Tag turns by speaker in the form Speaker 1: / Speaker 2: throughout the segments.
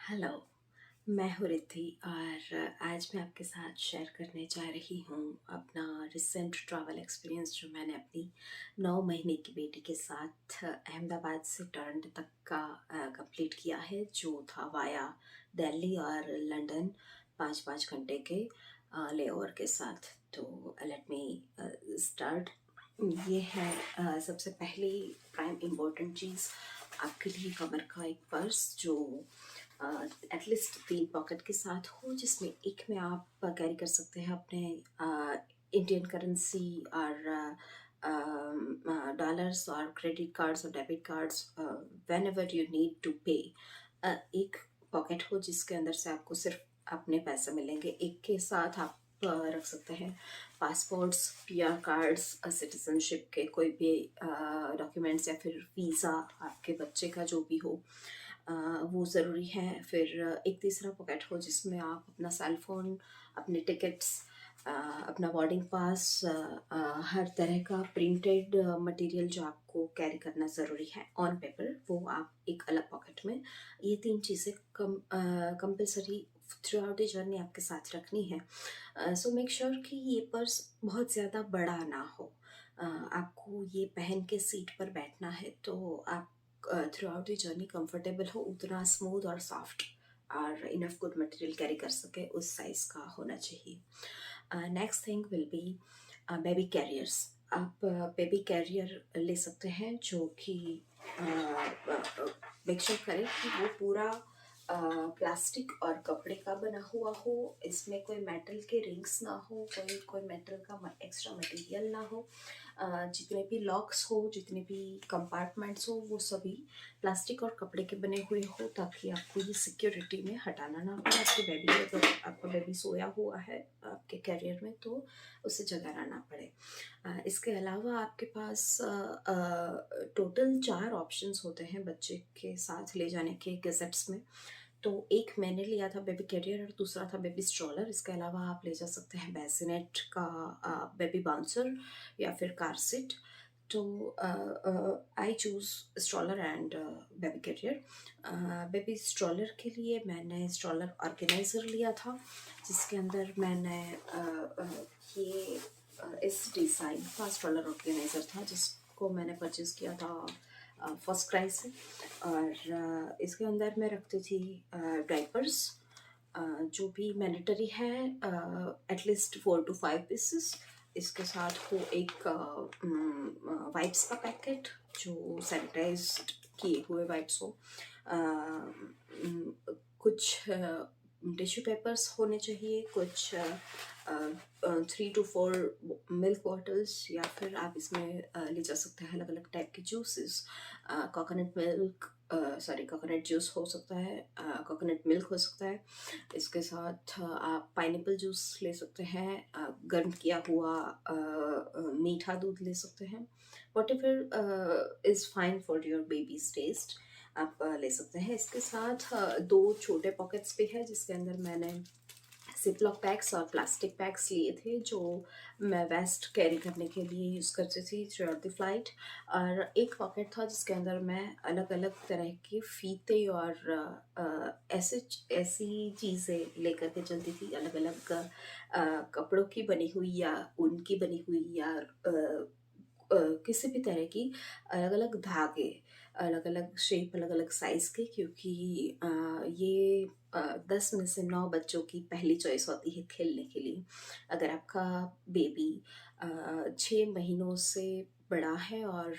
Speaker 1: Hello, मैं हूँ रिद्धि और आज मैं आपके साथ शेयर करने जा रही हूँ अपना रिसेंट ट्रैवल एक्सपीरियंस जो मैंने अपनी 9 महीने की बेटी के साथ अहमदाबाद से टोरंटो तक का कंप्लीट किया है, जो था वाया दिल्ली और लंदन 5-5 घंटे के लेओवर के साथ। तो लेट मी स्टार्ट। ये है सबसे पहली प्राइम इम्पोर्टेंट चीज़ आपके लिए, कमर का एक पर्स जो एटलीस्ट 3 पॉकेट के साथ हो, जिसमें एक में आप कैरी कर सकते हैं अपने इंडियन करेंसी और डॉलर्स और क्रेडिट कार्ड्स और debit cards whenever you need to pay. एक पॉकेट हो जिसके अंदर से आपको सिर्फ अपने पैसे मिलेंगे। एक के साथ आप रख सकते हैं पासपोर्ट्स, पीआर कार्ड्स, सिटीजनशिप के कोई भी डॉक्यूमेंट्स या फिर वीज़ा आपके बच्चे का जो भी हो, वो ज़रूरी है। फिर एक तीसरा पॉकेट हो जिसमें आप अपना सेल फ़ोन, अपने टिकट्स, अपना बोर्डिंग पास, हर तरह का प्रिंटेड मटेरियल जो आपको कैरी करना ज़रूरी है ऑन पेपर, वो आप एक अलग पॉकेट में, ये 3 चीज़ें compulsory through out the journey आपके साथ रखनी है। सो मेक श्योर कि ये पर्स बहुत ज़्यादा बड़ा ना हो। आपको ये पहन के सीट पर बैठना है तो आप through out the journey comfortable हो, उतना स्मूथ और सॉफ्ट और इनफ गुड मटेरियल कैरी कर सके, उस साइज़ का होना चाहिए। Next thing will be baby carriers. आप बेबी कैरियर ले सकते हैं जो कि मेक श्योर करें कि वो पूरा प्लास्टिक और कपड़े का बना हुआ हो, इसमें कोई मेटल के रिंग्स ना हो, कोई मेटल का एक्स्ट्रा मटेरियल ना हो। जितने भी लॉक्स हो, जितने भी कंपार्टमेंट्स हो, वो सभी प्लास्टिक और कपड़े के बने हुए हो, ताकि आपको ये सिक्योरिटी में हटाना ना पड़े। आपकी बेबी, अगर आपका बेबी सोया हुआ है आपके कैरियर में, तो उसे जगाना ना पड़े। इसके अलावा आपके पास टोटल 4 ऑप्शंस होते हैं बच्चे के साथ ले जाने के गैजेट्स में। तो एक मैंने लिया था बेबी कैरियर और दूसरा था बेबी स्ट्रॉलर। इसके अलावा आप ले जा सकते हैं बेसिनेट का बेबी बाउंसर या फिर कार सीट। तो I choose stroller and baby carrier. Baby stroller के लिए मैंने स्ट्रॉलर ऑर्गेनाइज़र लिया था, जिसके अंदर मैंने ये इस डिज़ाइन का स्ट्रॉलर ऑर्गेनाइज़र था, जिसको मैंने परचेज़ किया था फर्स्ट क्राई से। और इसके अंदर मैं रखती थी डायपर्स, जो भी मैंडेटरी है, एटलीस्ट 4 to 5 पीसेस। इसके साथ हो एक वाइप्स का पैकेट, जो सैनिटाइज्ड किए हुए वाइप्स हो। कुछ टिश्यू पेपर्स होने चाहिए, कुछ 3 to 4 मिल्क बॉटल्स, या फिर आप इसमें ले जा सकते हैं अलग अलग टाइप के juices. Coconut milk, sorry, coconut juice हो सकता है, कोकोनट मिल्क हो सकता है। इसके साथ आप पाइनएप्पल जूस ले सकते हैं, गर्म किया हुआ मीठा दूध ले सकते हैं। Whatever is fine for your baby's taste, आप ले सकते हैं। इसके साथ 2 छोटे पॉकेट्स भी है, जिसके अंदर मैंने सिपलॉक पैक्स और प्लास्टिक पैक्स लिए थे, जो मैं वेस्ट कैरी करने के लिए यूज़ करती थी थ्रू आउट द फ्लाइट। और एक पॉकेट था जिसके अंदर मैं अलग अलग तरह के फीते और ऐसी चीज़ें लेकर के चलती थी, अलग अलग कपड़ों की बनी हुई या ऊन की बनी हुई, या किसी भी तरह की अलग अलग धागे, अलग अलग शेप, अलग अलग साइज़ के, क्योंकि ये 10 में से 9 बच्चों की पहली चॉइस होती है खेलने के लिए। अगर आपका बेबी 6 महीनों से बड़ा है और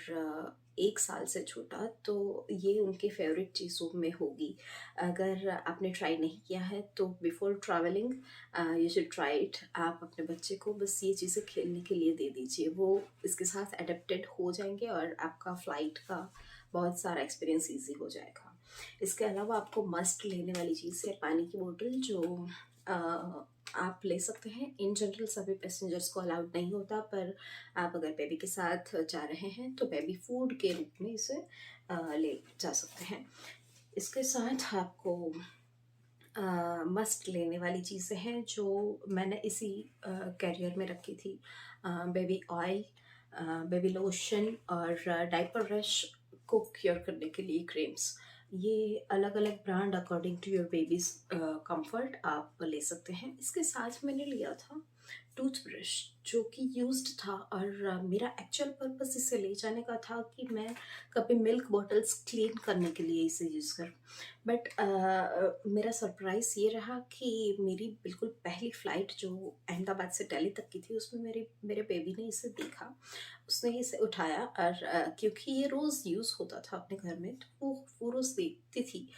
Speaker 1: 1 साल से छोटा, तो ये उनकी फेवरेट चीज़ों में होगी। अगर आपने ट्राई नहीं किया है तो before travelling you should try it. आप अपने बच्चे को बस ये चीज़ें खेलने के लिए दे दीजिए, वो इसके साथ एडेप्टेड हो जाएंगे और आपका फ़्लाइट का बहुत सारा एक्सपीरियंस ईजी हो जाएगा। इसके अलावा आपको मस्ट लेने वाली चीज़ है पानी की बोतल, जो आप ले सकते हैं। इन जनरल सभी पैसेंजर्स को अलाउड नहीं होता, पर आप अगर बेबी के साथ जा रहे हैं तो बेबी फूड के रूप में इसे ले जा सकते हैं। इसके साथ आपको मस्ट लेने वाली चीज़ें हैं, जो मैंने इसी कैरियर में रखी थी। बेबी ऑयल, बेबी लोशन और डायपर रश को क्योर करने के लिए क्रीम्स। ये अलग-अलग brand according to your baby's comfort आप ले सकते हैं। इसके साथ मैंने लिया था टूथब्रश जो कि यूज़्ड था और मेरा एक्चुअल पर्पस इसे ले जाने का था कि मैं कभी मिल्क बॉटल्स क्लीन करने के लिए इसे यूज़ करूँ। बट मेरा सरप्राइज़ ये रहा कि मेरी बिल्कुल पहली फ़्लाइट जो अहमदाबाद से दिल्ली तक की थी उसमें मेरे बेबी ने इसे देखा। उसने इसे उठाया और क्योंकि ये रोज़ यूज़ होता था अपने घर में तो वो रोज़ देखती थी।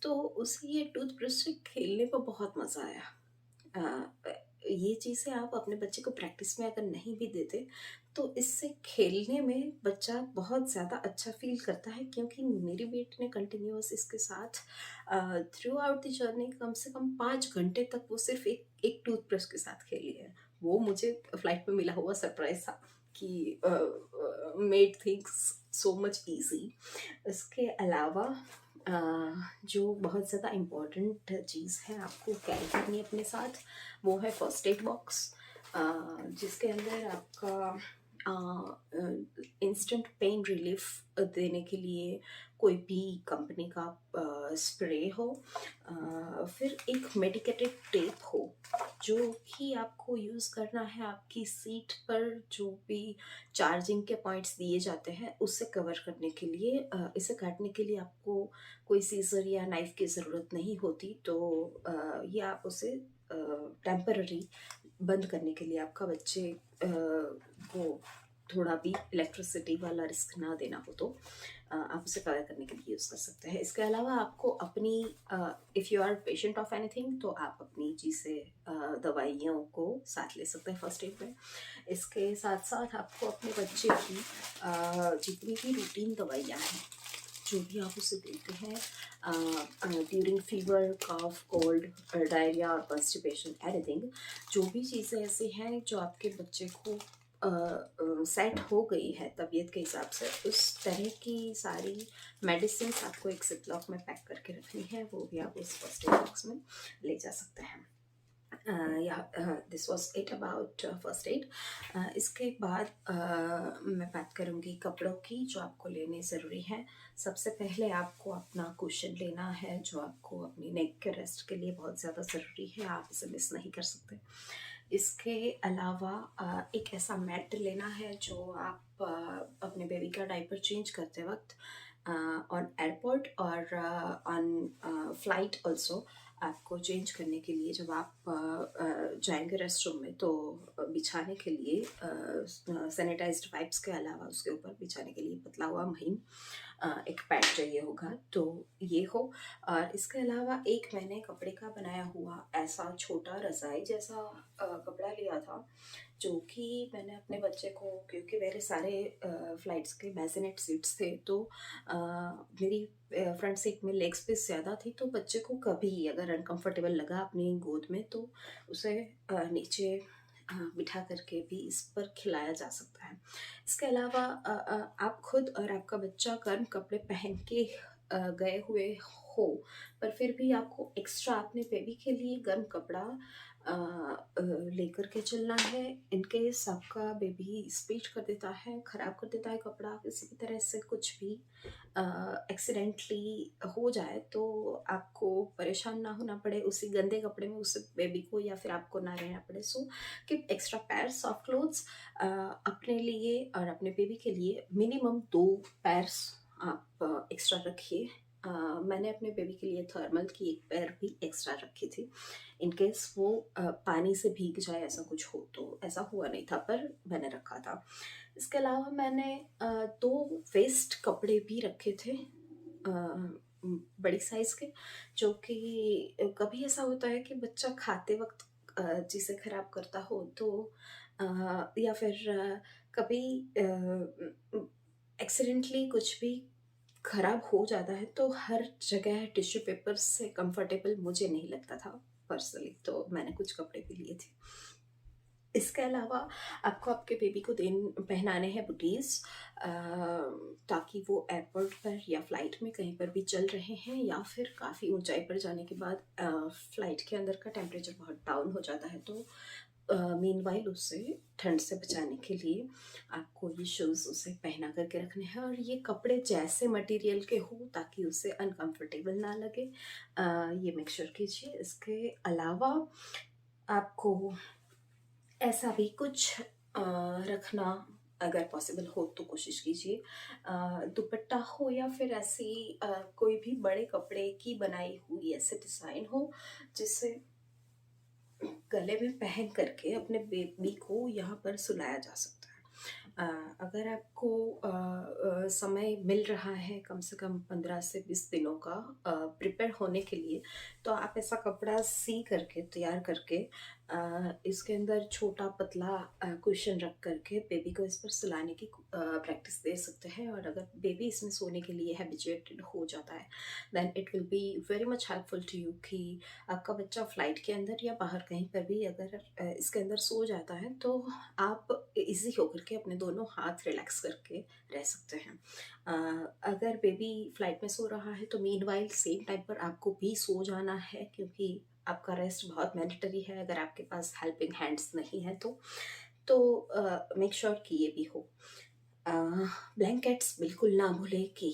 Speaker 1: तो उसे ये टूथब्रश से खेलने को बहुत मज़ा आया। ये चीज़ें आप अपने बच्चे को प्रैक्टिस में अगर नहीं भी देते तो इससे खेलने में बच्चा बहुत ज़्यादा अच्छा फ़ील करता है, क्योंकि मेरी बेटी ने कंटिन्यूअस इसके साथ थ्रू आउट द जर्नी कम से कम 5 घंटे तक वो सिर्फ़ एक एक टूथब्रश के साथ खेली है। वो मुझे फ्लाइट में मिला हुआ सरप्राइज़ था कि made things so much easy. इसके अलावा अ, जो बहुत ज़्यादा इम्पोर्टेंट चीज़ है आपको कैरी करनी है अपने साथ, वो है फर्स्ट एड बॉक्स, जिसके अंदर आपका इंस्टेंट पेन रिलीफ देने के लिए कोई भी कंपनी का स्प्रे हो, फिर एक मेडिकेटेड टेप हो जो कि आपको यूज़ करना है आपकी सीट पर जो भी चार्जिंग के पॉइंट्स दिए जाते हैं उससे कवर करने के लिए। इसे काटने के लिए आपको कोई सीज़र या नाइफ़ की ज़रूरत नहीं होती, तो ये आप उसे टेम्पररी बंद करने के लिए आपका बच्चे को थोड़ा भी इलेक्ट्रिसिटी वाला रिस्क ना देना हो तो आप उसे कवर करने के लिए यूज़ कर सकते हैं। इसके अलावा आपको अपनी if you are patient of anything तो आप अपनी चीज़ें दवाइयों को साथ ले सकते हैं फर्स्ट एड में। इसके साथ-साथ आपको अपने बच्चे की जितनी भी रूटीन दवाइयाँ हैं, जो भी आप उसे देते हैं ड्यूरिंग फीवर, कफ, कोल्ड, डायरिया और कॉन्स्टिपेशन, एनीथिंग, जो भी चीज़ें ऐसी हैं जो आपके बच्चे को सेट हो गई है तबीयत के हिसाब से, उस तरह की सारी मेडिसिन्स आपको एक ज़िप-लॉक में पैक करके रखनी है, वो भी आप उस फर्स्ट एड बॉक्स में ले जा सकते हैं। This was it about first aid. इसके बाद मैं बात करूँगी कपड़ों की जो आपको लेने ज़रूरी हैं। सबसे पहले आपको अपना कुशन लेना है जो आपको अपनी नेक के रेस्ट के लिए बहुत ज़्यादा ज़रूरी है, आप इसे मिस नहीं कर सकते। इसके अलावा एक ऐसा मैट लेना है जो आप अपने बेबी का डायपर चेंज करते वक़्त ऑन एयरपोर्ट और ऑन फ्लाइट ऑल्सो आपको चेंज करने के लिए जब आप जाएँगे रेस्टरूम में तो बिछाने के लिए सैनिटाइज़्ड वाइप्स के अलावा उसके ऊपर बिछाने के लिए पतला हुआ महीन एक पैड चाहिए होगा, तो ये हो। और इसके अलावा एक मैंने कपड़े का बनाया हुआ ऐसा छोटा रज़ाई जैसा कपड़ा लिया था, जो कि मैंने अपने बच्चे को, क्योंकि मेरे सारे फ्लाइट्स के बेसिनेट सीट्स थे तो मेरी फ्रंट सीट में लेग स्पेस ज़्यादा थी, तो बच्चे को कभी अगर अनकंफर्टेबल लगा अपनी गोद में तो उसे नीचे बिठा करके भी इस पर खिलाया जा सकता है। इसके अलावा आप खुद और आपका बच्चा गर्म कपड़े पहन के गए हुए हो, पर फिर भी आपको एक्स्ट्रा अपने बेबी के लिए गर्म कपड़ा लेकर के चलना है। इन केस आपका बेबी स्पीच कर देता है, ख़राब कर देता है कपड़ा, किसी भी तरह से कुछ भी एक्सीडेंटली हो जाए तो आपको परेशान ना होना पड़े, उसी गंदे कपड़े में उस बेबी को या फिर आपको ना रहना पड़े। So keep extra pairs of clothes अपने लिए और अपने बेबी के लिए मिनिमम 2 पेयर्स आप एक्स्ट्रा रखिए। मैंने अपने बेबी के लिए थर्मल की एक पेयर भी एक्स्ट्रा रखी थी इन केस वो पानी से भीग जाए, ऐसा कुछ हो तो। ऐसा हुआ नहीं था पर मैंने रखा था। इसके अलावा मैंने 2 वेस्ट कपड़े भी रखे थे बड़ी साइज़ के, जो कि कभी ऐसा होता है कि बच्चा खाते वक़्त चीज़ें ख़राब करता हो तो या फिर कभी एक्सीडेंटली कुछ भी खराब हो जाता है तो हर जगह टिश्यू पेपर से कंफर्टेबल मुझे नहीं लगता था पर्सनली, तो मैंने कुछ कपड़े भी लिए थे। इसके अलावा आपको आपके बेबी को पहनाने हैं बूटीज़, ताकि वो एयरपोर्ट पर या फ्लाइट में कहीं पर भी चल रहे हैं या फिर काफ़ी ऊंचाई पर जाने के बाद फ्लाइट के अंदर का टेम्परेचर बहुत डाउन हो जाता है, तो मीनवाइल उसे ठंड से बचाने के लिए आपको ये शूज़ उसे पहना करके रखने हैं, और ये कपड़े जैसे मटेरियल के हो ताकि उसे अनकंफर्टेबल ना लगे, ये मेक श्योर कीजिए। इसके अलावा आपको ऐसा भी कुछ रखना, अगर पॉसिबल हो तो कोशिश कीजिए, दुपट्टा हो या फिर ऐसी कोई भी बड़े कपड़े की बनाई हुई ऐसे डिज़ाइन हो जिससे गले में पहन करके अपने बेबी को यहाँ पर सुलाया जा सकता है। अगर आपको समय मिल रहा है कम से कम 15 से 20 दिनों का प्रिपेयर होने के लिए, तो आप ऐसा कपड़ा सी करके तैयार करके इसके अंदर छोटा पतला कुशन रख करके बेबी को इस पर सुलाने की प्रैक्टिस दे सकते हैं। और अगर बेबी इसमें सोने के लिए हैबिचुएटेड हो जाता है, then it will be very much helpful to you कि आपका बच्चा फ्लाइट के अंदर या बाहर कहीं पर भी अगर इसके अंदर सो जाता है तो आप इजी होकर के अपने दोनों हाथ रिलैक्स करके रह सकते हैं। अगर बेबी फ्लाइट में सो रहा है तो मीनवाइल सेम टाइम पर आपको भी सो जाना है, क्योंकि आपका रेस्ट बहुत मैंडेटरी है अगर आपके पास हेल्पिंग हैंड्स नहीं है तो मेक श्योर कि ये भी हो। ब्लैंकेट्स बिल्कुल ना भूलें कि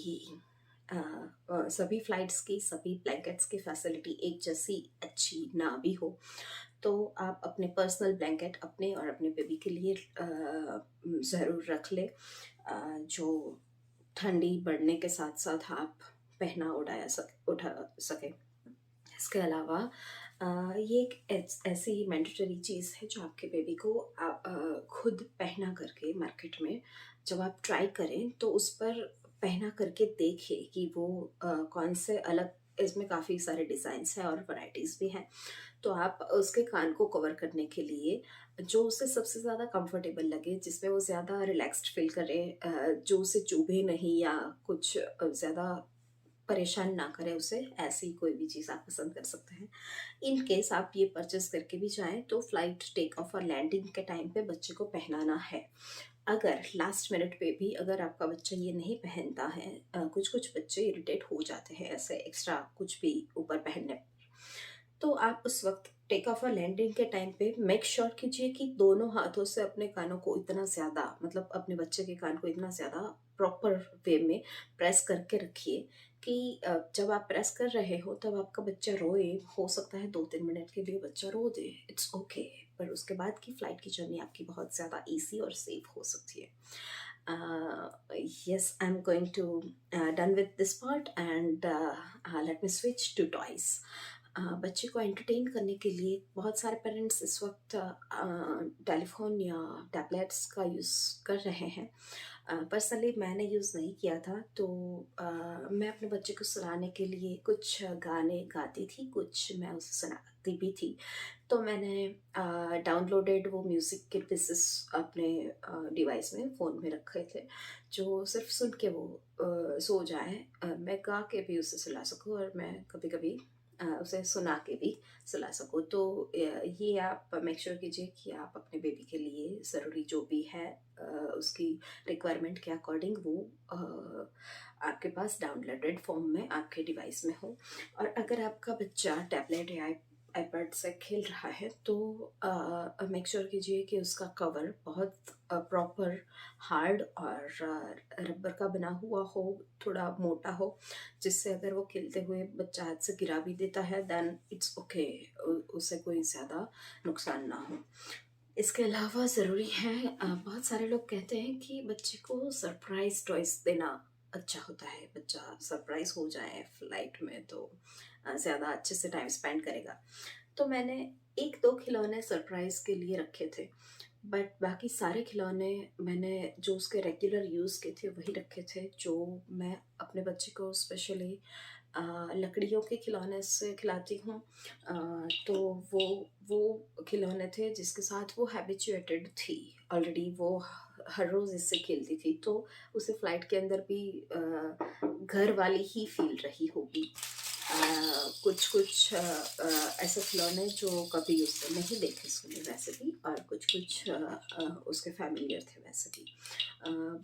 Speaker 1: सभी फ्लाइट्स की सभी ब्लैंकेट्स की फैसिलिटी एक जैसी अच्छी ना भी हो, तो आप अपने पर्सनल ब्लैंकेट अपने और अपने बेबी के लिए ज़रूर रख लें, जो ठंडी बढ़ने के साथ साथ आप पहना उठा सकें। इसके अलावा ये एक ऐसी मैंडेटरी चीज़ है जो आपके बेबी को खुद पहना करके मार्केट में जब आप ट्राई करें तो उस पर पहना करके देखें कि वो कौन से अलग, इसमें काफ़ी सारे डिज़ाइंस हैं और वैराइटीज़ भी हैं। तो आप उसके कान को कवर करने के लिए जो उसे सबसे ज़्यादा कंफर्टेबल लगे, जिसमें वो ज़्यादा रिलैक्स्ड फील करे, जो उसे चुभे नहीं या कुछ ज़्यादा परेशान ना करे उसे, ऐसी कोई भी चीज़ आप पसंद कर सकते हैं। इन केस आप ये परचेज़ करके भी जाएँ तो फ्लाइट टेक ऑफ और लैंडिंग के टाइम पे बच्चे को पहनाना है। अगर लास्ट मिनट पे भी अगर आपका बच्चा ये नहीं पहनता है, कुछ-कुछ बच्चे इरिटेट हो जाते हैं ऐसे एक्स्ट्रा कुछ भी ऊपर पहनने पर, तो आप उस वक़्त टेक ऑफ और लैंडिंग के टाइम पे मेक श्योर कीजिए कि दोनों हाथों से अपने कानों को इतना ज़्यादा, मतलब अपने बच्चे के कान को इतना ज़्यादा प्रॉपर वे में प्रेस करके रखिए कि जब आप प्रेस कर रहे हो तब आपका बच्चा रोए, हो सकता है 2-3 मिनट के लिए बच्चा रो दे, इट्स ओके, पर उसके बाद की फ्लाइट की जर्नी आपकी बहुत ज़्यादा ईज़ी और सेफ हो सकती है। Yes, I'm going to done with this part and let me switch to toys. बच्चे को एंटरटेन करने के लिए बहुत सारे पेरेंट्स इस वक्त टेलीफोन या टैबलेट्स का यूज़ कर रहे हैं। पर्सनली मैंने यूज़ नहीं किया था, तो मैं अपने बच्चे को सुनाने के लिए कुछ गाने गाती थी, कुछ मैं उसे सुनाती भी थी। तो मैंने डाउनलोडेड वो म्यूज़िक के पीसेस अपने डिवाइस में, फ़ोन में रखे थे, जो सिर्फ़ सुन के वो सो जाए, मैं गा के भी उसे सुला सकूँ और मैं कभी-कभी उसे सुना के भी सुला सकूँ। तो ये आप मेक श्योर कीजिए कि आप अपने बेबी के लिए ज़रूरी जो भी है उसकी रिक्वायरमेंट के अकॉर्डिंग वो आपके पास डाउनलोडेड फॉर्म में आपके डिवाइस में हो। और अगर आपका बच्चा टैबलेट या आईपैड से खेल रहा है तो मेक श्योर कीजिए कि उसका कवर बहुत प्रॉपर हार्ड और रबर का बना हुआ हो, थोड़ा मोटा हो, जिससे अगर वो खेलते हुए बच्चा हाथ से गिरा भी देता है देन इट्स ओके, उसे कोई ज़्यादा नुकसान ना हो। इसके अलावा ज़रूरी है, बहुत सारे लोग कहते हैं कि बच्चे को सरप्राइज़ टॉयज़ देना अच्छा होता है, बच्चा सरप्राइज़ हो जाए फ्लाइट में तो ज़्यादा अच्छे से टाइम स्पेंड करेगा। तो मैंने 1-2 खिलौने सरप्राइज़ के लिए रखे थे, बट बाकी सारे खिलौने मैंने जो उसके रेगुलर यूज़ के थे वही रखे थे, जो मैं अपने बच्चे को स्पेशली लकड़ियों के खिलौने से खिलाती हूँ। तो वो खिलौने थे जिसके साथ वो हैबिचुएटेड थी, ऑलरेडी वो हर रोज़ इससे खेलती थी, तो उसे फ्लाइट के अंदर भी घर वाली ही फ़ील रही होगी। कुछ कुछ ऐसे खिलौने जो कभी उसने नहीं देखे सुने वैसे भी, और कुछ कुछ उसके फैमिलियर थे वैसे भी।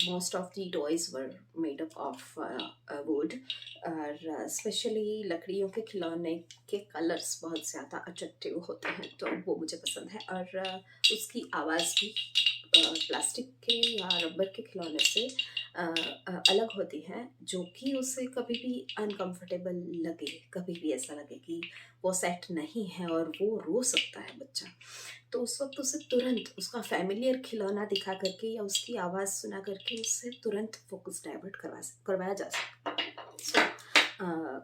Speaker 1: Most of the toys were made up of would, और स्पेशली लकड़ियों के खिलौने के कलर्स बहुत ज़्यादा अट्रैक्टिव होते हैं, तो वो मुझे पसंद है। और उसकी आवाज़ भी प्लास्टिक के या रबर के खिलौने से अलग होती है, जो कि उसे कभी भी अनकंफर्टेबल लगे, कभी भी ऐसा लगे कि वो सेट नहीं है और वो रो सकता है बच्चा, तो उस वक्त उसे तुरंत उसका फैमिलियर खिलौना दिखा करके या उसकी आवाज़ सुना करके उससे तुरंत फोकस डाइवर्ट करवाया जा सकता है। सो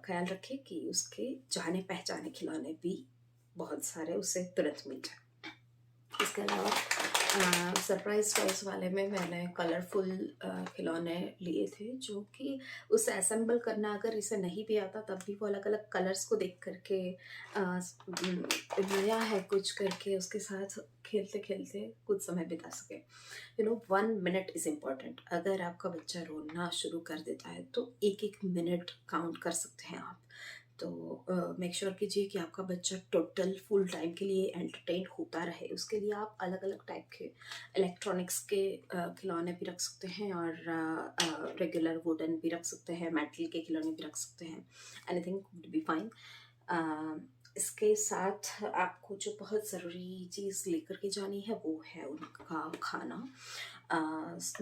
Speaker 1: ख्याल रखें कि उसके जाने पहचाने खिलौने भी बहुत सारे उसे तुरंत मिल जाए। इसके अलावा सरप्राइज टॉयज वाले में मैंने कलरफुल खिलौने लिए थे, जो कि उसे असेंबल करना अगर इसे नहीं भी आता तब भी वो अलग अलग कलर्स को देख करके नया है कुछ करके उसके साथ खेलते खेलते कुछ समय बिता सके। 1 मिनट इज़ इम्पॉर्टेंट। अगर आपका बच्चा रोना शुरू कर देता है तो एक एक मिनट काउंट कर सकते हैं आप। तो मेक श्योर कीजिए कि आपका बच्चा टोटल फुल टाइम के लिए एंटरटेन होता रहे। उसके लिए आप अलग अलग टाइप के इलेक्ट्रॉनिक्स के खिलौने भी रख सकते हैं, और रेगुलर वुडन भी रख सकते हैं, मेटल के खिलौने भी रख सकते हैं। Anything would be fine. इसके साथ आपको जो बहुत ज़रूरी चीज़ लेकर के जानी है वो है उनका खाना।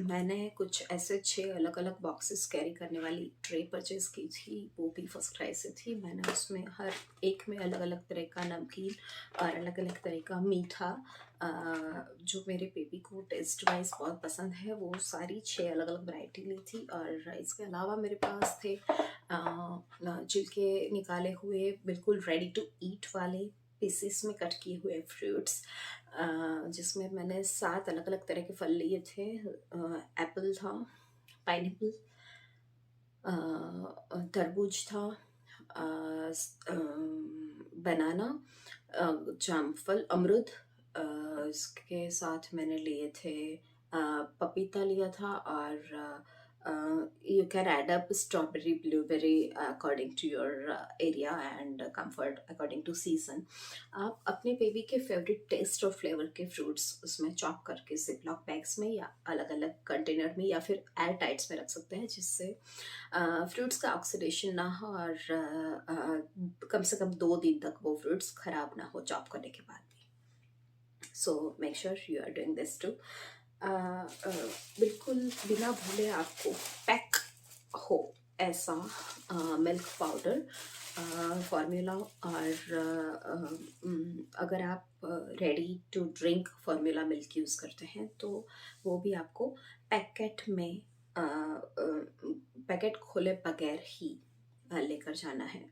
Speaker 1: मैंने कुछ ऐसे 6 अलग अलग बॉक्सेस कैरी करने वाली ट्रे परचेज़ की थी, वो भी फर्स्ट क्राई से थी। मैंने उसमें हर एक में अलग अलग तरह का नमकीन और अलग अलग तरह का मीठा, जो मेरे बेबी को टेस्ट वाइज बहुत पसंद है, वो सारी 6 अलग अलग वैरायटी ली थी। और इसके अलावा मेरे पास थे छिलके निकाले हुए बिल्कुल रेडी टू ईट वाले पीसेस में कट किए हुए फ्रूट्स, जिसमें मैंने 7 अलग अलग तरह के फल लिए थे। एप्पल था, पाइनएप्पल, तरबूज था, बनाना, जामफल, अमरूद। इसके साथ मैंने लिए थे पपीता लिया था, और you can add up strawberry, blueberry according to your area and comfort, according to season. आप अपने बेबी के फेवरेट टेस्ट और फ्लेवर के फ्रूट्स उसमें चॉप करके जिपलॉक बैग्स में या अलग अलग कंटेनर में या फिर एयर टाइट्स में रख सकते हैं, जिससे फ्रूट्स का ऑक्सीडेशन ना हो, और कम से कम 2 दिन तक वो फ्रूट्स खराब ना हो चॉप करने के बाद भी। So make sure you are doing this too. बिल्कुल बिना भूले आपको पैक हो ऐसा मिल्क पाउडर फार्मूला, और अगर आप ready to drink formula milk use करते हैं तो वो भी आपको पैकेट में पैकेट खोले बगैर ही लेकर जाना है।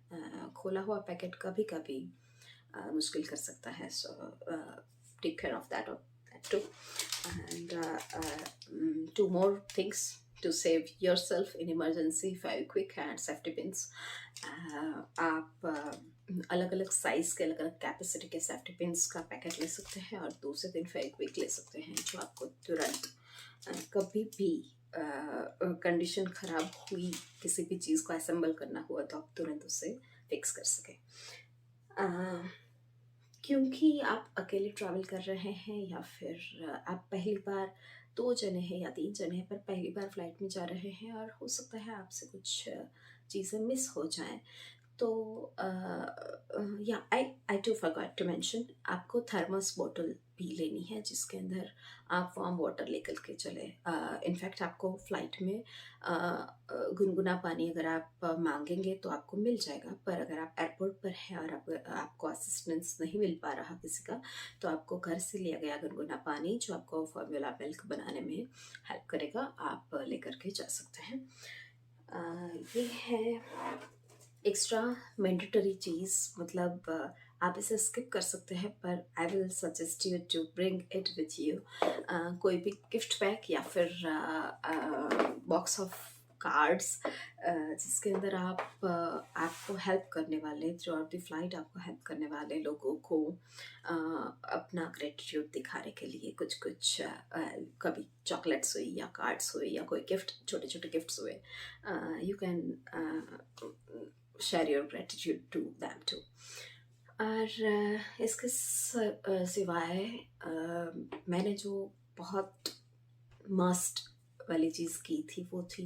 Speaker 1: खोला हुआ पैकेट कभी कभी मुश्किल कर सकता है, so take care of that too. And 2 more things to save yourself in emergency: Fevikwik and safety pins. आप अलग अलग साइज के अलग अलग कैपेसिटी के सेफ्टी पिन्स का पैकेट ले सकते हैं, और 2 से 3 फेविक्विक ले सकते हैं, जो आपको तुरंत कभी भी कंडीशन ख़राब हुई, किसी भी चीज़ को असेंबल करना हुआ तो आप तुरंत उसे फिक्स कर सकें। क्योंकि आप अकेले ट्रैवल कर रहे हैं, या फिर आप पहली बार 2 जने हैं या 3 जने हैं पर पहली बार फ्लाइट में जा रहे हैं, और हो सकता है आपसे कुछ चीज़ें मिस हो जाएं, तो या आई टू फॉरगॉट टू मेंशन, आपको थर्मस बोतल भी लेनी है जिसके अंदर आप वार्म वाटर लेकर के चले। इनफैक्ट आपको फ़्लाइट में गुनगुना पानी अगर आप मांगेंगे तो आपको मिल जाएगा, पर अगर आप एयरपोर्ट पर हैं और आपको असिस्टेंस नहीं मिल पा रहा किसी का, तो आपको घर से लिया गया गुनगुना पानी, जो आपको फार्मूला मिल्क बनाने में हेल्प करेगा, आप लेकर के जा सकते हैं। ये है एक्स्ट्रा मैंडेटरी चीज़, मतलब आप इसे स्किप कर सकते हैं, पर I will suggest you to bring it with you. कोई भी गिफ्ट पैक या फिर बॉक्स ऑफ कार्ड्स, जिसके अंदर आप आपको हेल्प करने वाले, थ्रू आउट द फ्लाइट आपको हेल्प करने वाले लोगों को अपना ग्रेटिट्यूड दिखाने के लिए कुछ कुछ कभी चॉकलेट्स हुई या कार्ड्स हुए या कोई गिफ्ट, छोटे छोटे गिफ्ट्स हुए, you can share your gratitude to them too. और इसके सिवाय मैंने जो बहुत मस्ट वाली चीज़ की थी वो थी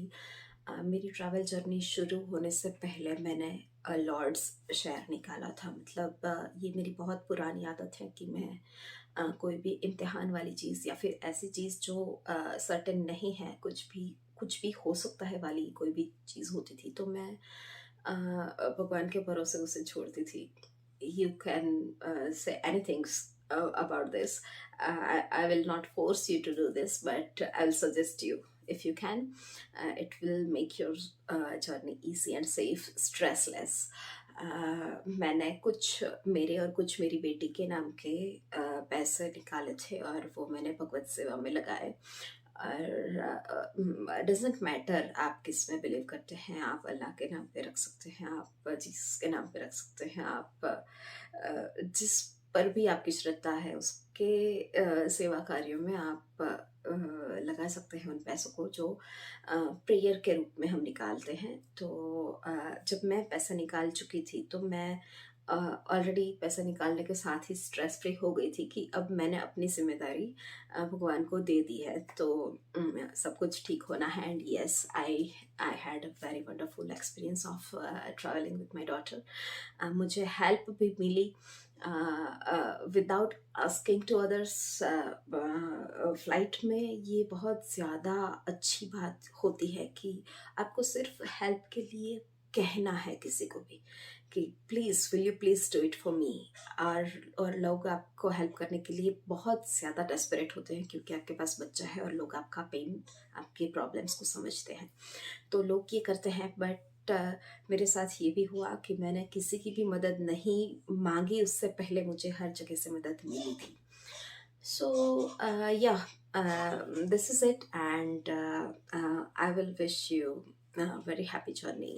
Speaker 1: मेरी ट्रैवल जर्नी शुरू होने से पहले मैंने लॉर्ड्स शेयर निकाला था। मतलब ये मेरी बहुत पुरानी आदत है कि मैं कोई भी इम्तिहान वाली चीज़ या फिर ऐसी चीज़ जो सर्टेन नहीं है, कुछ भी हो सकता है वाली कोई भी चीज़ होती थी तो मैं भगवान के भरोसे उसे छोड़ती थी। You can say anything about this. I will not force you to do this, but I'll suggest you if you can. It will make your journey easy and safe, stressless. मैंने कुछ मेरे और कुछ मेरी बेटी के नाम के पैसे निकाले थे और वो मैंने भगवत सेवा में लगाए। और डजेंट मैटर आप किस में बिलीव करते हैं, आप अल्लाह के नाम पे रख सकते हैं, आप जीसस के नाम पे रख सकते हैं, आप जिस पर भी आपकी श्रद्धा है उसके सेवा कार्यों में आप लगा सकते हैं उन पैसों को जो प्रेयर के रूप में हम निकालते हैं। तो जब मैं पैसा निकाल चुकी थी तो मैं ऑलरेडी पैसा निकालने के साथ ही स्ट्रेस फ्री हो गई थी कि अब मैंने अपनी जिम्मेदारी भगवान को दे दी है, तो सब कुछ ठीक होना है। And yes, I had a very wonderful experience of travelling with my daughter. मुझे हेल्प भी मिली without asking to others. Flight में ये बहुत ज़्यादा अच्छी बात होती है कि आपको सिर्फ हेल्प के लिए कहना है किसी को भी कि please will you please do it for me. और लोग आपको हेल्प करने के लिए बहुत ज़्यादा डेस्परेट होते हैं क्योंकि आपके पास बच्चा है और लोग आपका पेन, आपके प्रॉब्लम्स को समझते हैं, तो लोग ये करते हैं। बट मेरे साथ ये भी हुआ कि मैंने किसी की भी मदद नहीं मांगी, उससे पहले मुझे हर जगह से मदद मिली थी। सो या, this is it, and I will wish you a very happy journey.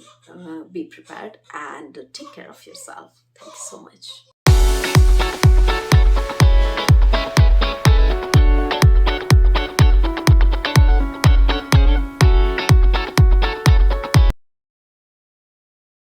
Speaker 1: Be prepared and take care of yourself. Thank you so much.